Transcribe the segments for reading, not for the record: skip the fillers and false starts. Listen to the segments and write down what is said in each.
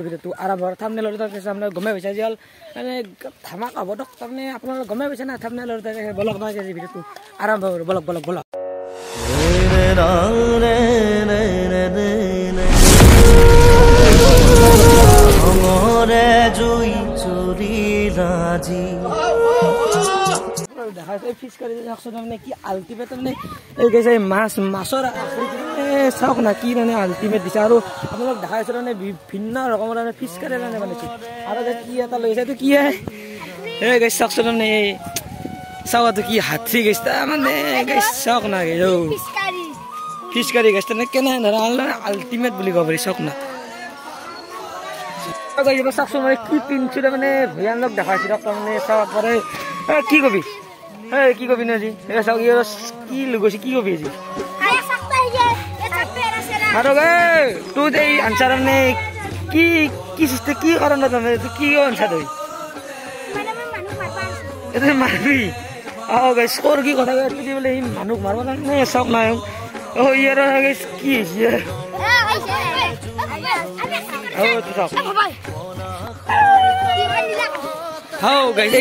ভিডিঅ'টো আৰম্ভ থাম্বনেইলৰ তাৰমানে গমে পাইছা যে মানে ধামাকা হ'ব দিয়ক তাৰমানে আপোনালোকে গমে পাইছে না থাম্বনেইলৰ বলক নহয় যে ভিডিঅ'টো আৰম্ভ কৰোঁ বলক বলক বলক ফিছকাৰী মানে কি আল্টিমেট মানে এই গৈছে মাছৰ চাওক না কি মানে আল্টিমেট দিছে আৰু আপোনালোক দেখা পাইছে মানে বিভিন্ন ৰকমৰ মানে ফিছকাৰী মানে বনাইছে আৰু কি এটা লৈছে এইটো কি এই গৈছে চাওকচোন মানে চাওকটো কি হাতী গৈছে মানে চাওক না ফিছকাৰী গৈছে কেনে আল্টিমেট বুলি ক'ব পাৰি চাওক না চাওকচোন মানে কি পিন্ধিছো মানে ভয়ানক দেখাইছে তাৰমানে চাব পাৰে কি কবি কি কবি নাজি চাওক কি লুগৈছে কি কবি আজি আৰু তোৰ এই আনচাৰ মানে কি কি চিষ্টেম কি কাৰণত কি আনচাৰ তই এইটো মাৰবি গাইছ কৰ কি কথা তুলি বোলে সি মানুহ মাৰিব নে চাওক নাই ইয়াৰ কি হৈছে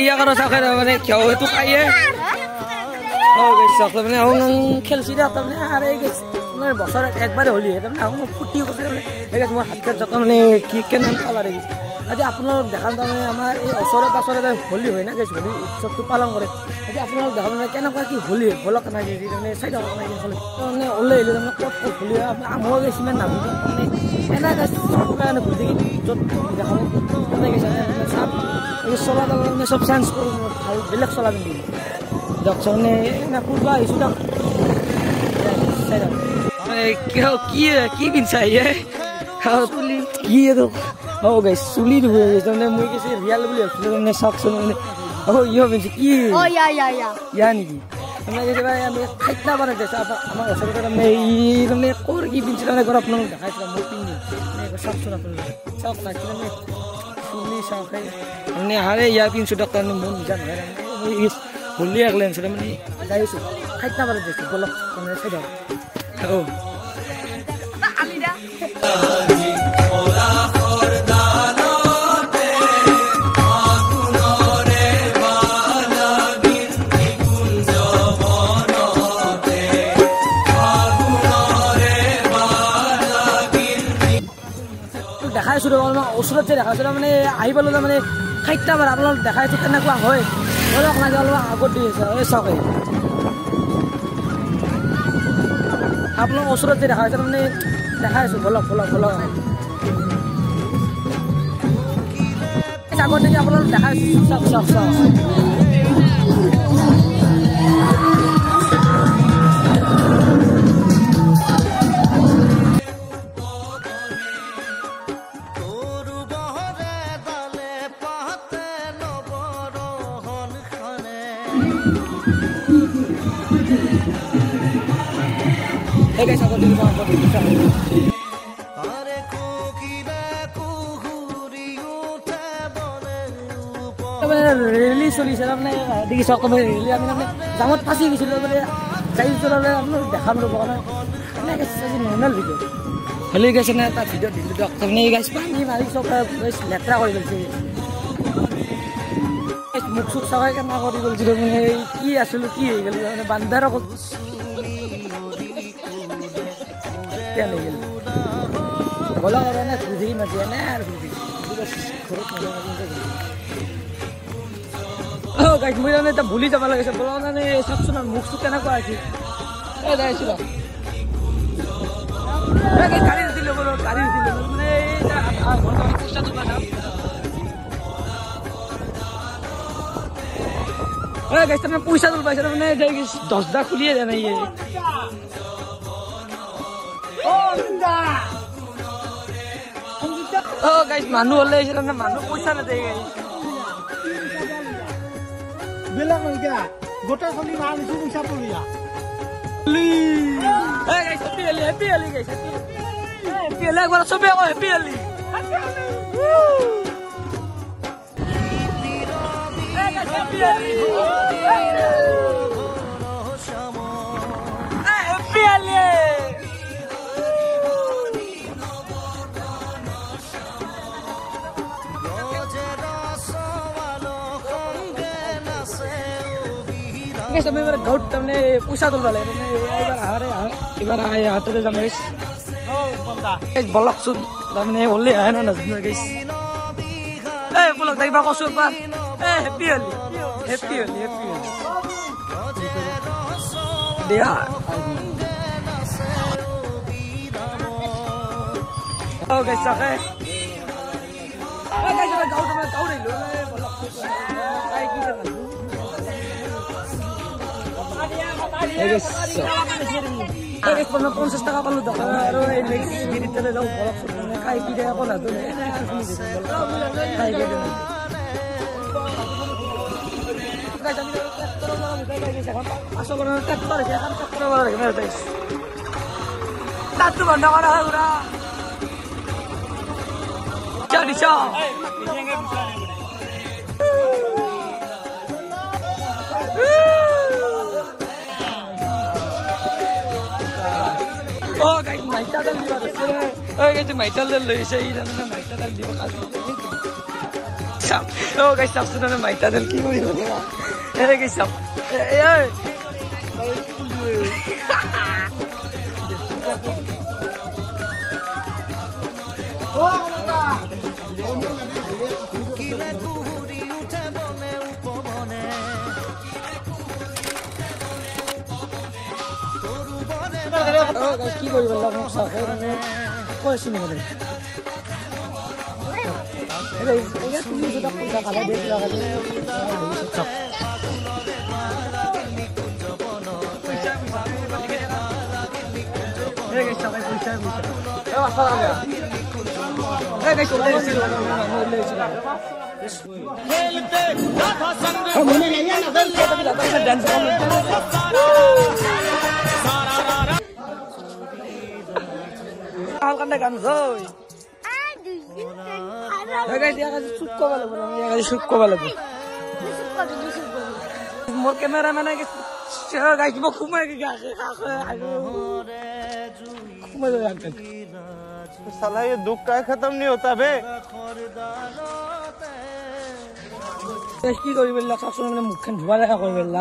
ইয়াক আৰু চাওক মানে কিয় সেইটো খায়ে চাওক মানে খেলছি তাৰমানে আৰু মানে বছৰত একবাৰে হ'লি তাৰমানে ফুটি কৈছে মোৰ হাতখেৰ জকা মানে কি কেনে কালাৰ আহিছে আজি আপোনালোক দেখাম তাৰমানে আমাৰ এই ওচৰে পাছৰে হোলী হয় না গেছ হোলী উৎসৱটো পালন কৰে আজি আপোনালোক দেখাম মানে কেনেকুৱা কি হোলী বলক নাই তাৰমানে চাই থাকক নাই তাৰমানে ওলাই আহিলে তাৰমানে ক'ত ক'ত হোলী হয় মই গৈছে ইমান নাভাবোঁ তাৰমানে এনেকৈ মানে ঘূৰি য'ত দেখাব কেনে গৈছে চাম চলা তাৰমানে চব চেঞ্জ কৰোঁ ভাল বেলেগ চলা পিন্ধি দিয়কচোন মানে এনে ফুৰিব আহিছোঁ দিয়ক চাই থাকক কি পিন্ধছা তুলি কি এইটো গাইছ চুলি ধুই গৈছে তাৰমানে মই কৈছে ৰিয়েল বুলি ভাবিছিলোঁ তাৰমানে চাওকচোন মানে ইহ পিন্ধছে কি ইয়া নেকি তাৰমানে কেতিয়াবা আমি খাইনা বনাই দিছে আমাৰ ওচৰতে তাৰমানে ই তাৰমানে ক'ৰ কি পিন্ধিছে তাৰমানে ঘৰত আপোনালোক দেখাইছিলে মই পিন্ধিম চাওকচোন আপোনালোকে চাওক না কি তাৰমানে চুলি চাওক তাৰমানে আৰে ইয়াৰ পিন্ধিছোঁ দিয়ক তাৰমানে মোৰ নিজা নহয় তাৰমানে মই হোলী আগলে আনিছোঁ তাৰমানে যাইছোঁ খাইনা বনাই দিছোঁ বলক তাৰমানে চাই দিয়ক দেখাইছোঁ ওচৰত যে দেখাইছোঁ মানে আহি পালোঁ তাৰমানে খাইটা বাৰ আপোনালোক দেখাইছোঁ কেনেকুৱা হয় অলপ লাগে অলপ আগত দি আছে এই চাওক আপোনালোক ওচৰত যে দেখাইছে মানে দেখাইছোঁ বলক বলক বলক আগত দেখি আপোনালোক দেখাইছোঁ চাওক চাওক চাওক ৰেলি চলিছে তাৰমানে দেখিছোঁ অকণমান ৰেলি আমি তাৰমানে জামত ফাঁচি গৈছিলোঁ মানে গাড়ী চলালে আপোনালোক দেখাম ৰ'ব কাৰণে এনেকৈ নৰ্মেল ভিডিঅ' হ'লে গৈছে নে এটা ভিডিঅ' দিলোঁ দিয়ক তাৰমানে এই গাছ পানী মাৰি চব লেতেৰা কৰি গৈছে মুখ চুখ চাবাই কেনেকুৱা কৰি গৈছিলোঁ মানে কি আছিলোঁ কি হৈ গ'ল মানে বান্ধাৰ আকৌ বলা আৰু এনে ঘূৰি থাকি মাতি এনে আৰু ঘূৰি থাকি ঘৰত গাইছ মই তাৰমানে এতিয়া ভুলি যাব লাগিছে বলা মানে চাওকচোন মুখ চুখ কেনেকুৱা আছিল যাইছোঁ গাড়ী দিলোঁ বোলো গাড়ী দিলোঁ মানে পইচাটো পাঠাম গাইছ তাৰমানে পইচাটো পাইছে তাৰমানে 10টা খুলিয়ে দিয়া নাই গাইছ মানুহ হ'লে আহিছে তাৰমানে মানুহ পইচা নাযায় গাইছ বেলেগ নহয় গোটা চলি মাৰ নিছোঁ পইচা পৰিয়া হেপী হেলি গাইছ হ্যাপি হলি একবার সবে হ্যাপি হলি হ্যাপি হলি হ্যাপি হলি আমি এবার গাউট মানে পয়সা তুলবা লাগে এবার হাতে যাম গাইস বলক শুন মানে বললে আয় না নাজনা গাইস এই বলক দেখবা কসুর পা হ্যাপি হলি হ্যাপি হলি হ্যাপি হলি দিয়া ও গাইস সাকে গাইস গাউট মানে গাউট হইলো বলক কাই কি করব পনেরো 50 টাকা পালো দোকান আর গিরিতে যাও বরফ খাই কি দেয় বলা তো বন্ধ করা হয় ওরা Oh, guys, my channel di ba? Oh, guys, my channel lo isa ina na my channel di ba kasi. Oh, guys, subscribe na my channel ki mo yun. Eh, guys, sub. Eh. Oh, guys, কি করি বললাম সাথে মানে কইছি না মানে এই এটা তুমি যেটা পয়সা খালা দিয়ে লাগা দিয়ে সব এই গাইস সবাই পয়সা এ আসা লাগে এই গাইস ওদের ছিল ওদের ছিল খেলতে রাধা সঙ্গ মনে নাই না বলতে dance Alkan kan zoy. Guys, dia kasih suka balik, dia kasih suka balik. More cameraman guys, guys mau kumai guys, kumai तो यार साला ये दुख का खत्म नहीं होता बे কি করি বললা সবসময় মানে মুখখান ধোয়া লেখা করি বললা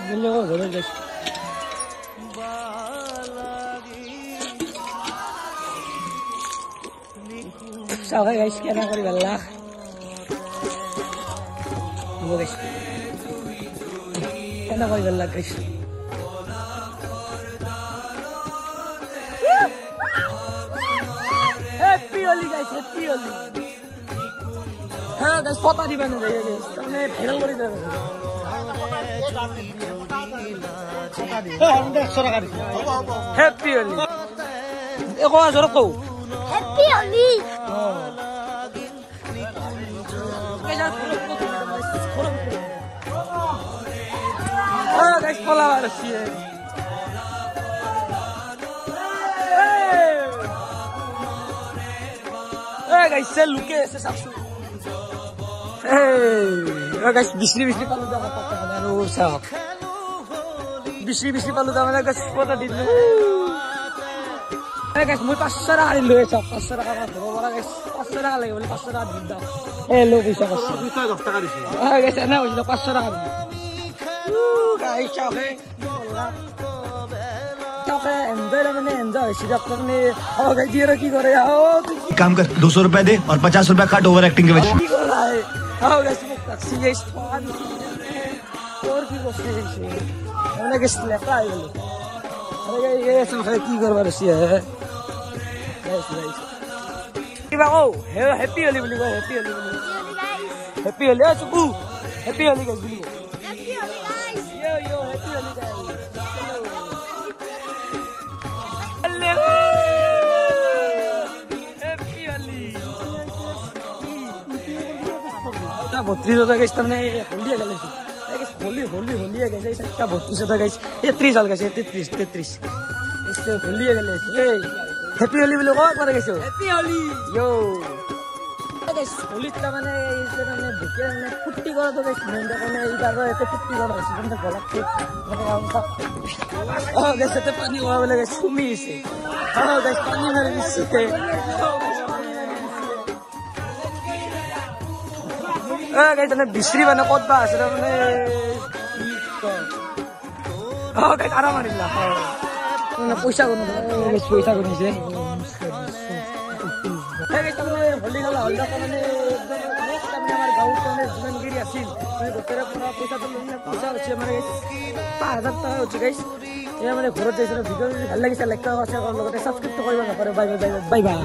বললে ও ঘরে যাই সবাই গাইস কেনা করি বললা গাইস কেনা করি বললা guys happy Holi guys happy Holi হ্যাঁ গাইস পতা দিবেন না গাইস মানে ভাইরাল করে দেবেন হ্যাপি হোলি একো জোর কও হ্যাপি হোলি হ্যাঁ গাইস পলা মারছি guys, saya luke, saya sabsu. Hey, guys, bisri palu dah apa mana rusak. Bisri palu dah mana guys, kota di dulu. Hey guys, mau pasar hari lu ya, pasar apa? Bawa guys, pasar lagi, boleh pasar di dah. Lu bisa pasar. Bisa daftar di sini. Guys, ana udah pasar hari. Guys, okay. enjoy सिर्फ अपने हो गई जी रखी करे आओ काम कर 200 रुपए दे और 50 रुपए काट ओवर एक्टिंग के वजह की कर रहा है आओ गाइस टैक्सी ये स्वाद और की कोशिश है मैंने किस लेता है अरे ये सब की करवा रही है गाइस की बाओ हैप्पी होली बोली हैप्पी होली हैप्पी होली आ सुबु हैप्पी होली गाइस बोली हैप्पी होली गाइस यो हैप्पी होली गाइस बत्तीस होता गाइस तुमने होली है गाइस होली होली होली है गाइस क्या 32 होता गाइस ये 30 साल का 33 इससे होली है गाइस হেপী হোলি বুলি কওক একবাৰ গৈছো হেপী হোলি ইয়ো হোলিত তাৰমানে মানে ভোকে মানে ফূৰ্তি কৰাটো মেইন কাৰণে এইবাৰ ইয়াতে ফূৰ্তি কৰা হৈছে কিন্তু গলাতটো মানে গেছতে পানী খোৱাবলৈ গেছ সুমিছে গেছ পানী মাৰি দিছে গাইছ মানে বিচৰি মানে ক'ত বা আছে তাৰমানে গাইছ আৰাম মাৰিলা পইচা পইচা কমিছে হোলী খেলা হল মানে আমাৰ গাঁৱত মানে যিমানগিৰি আছিল গোটেই পৰা পইচাটো পইচা হৈছে মানে 5,000 টকা হৈছে গাইছ এয়া মানে ঘৰত যাইছিলোঁ ভিডিঅ' ভাল লাগিছে লাইক কৰা লগতে ছাবস্ক্ৰাইব কৰিব নাপাৰে বাই বাই বাই বাই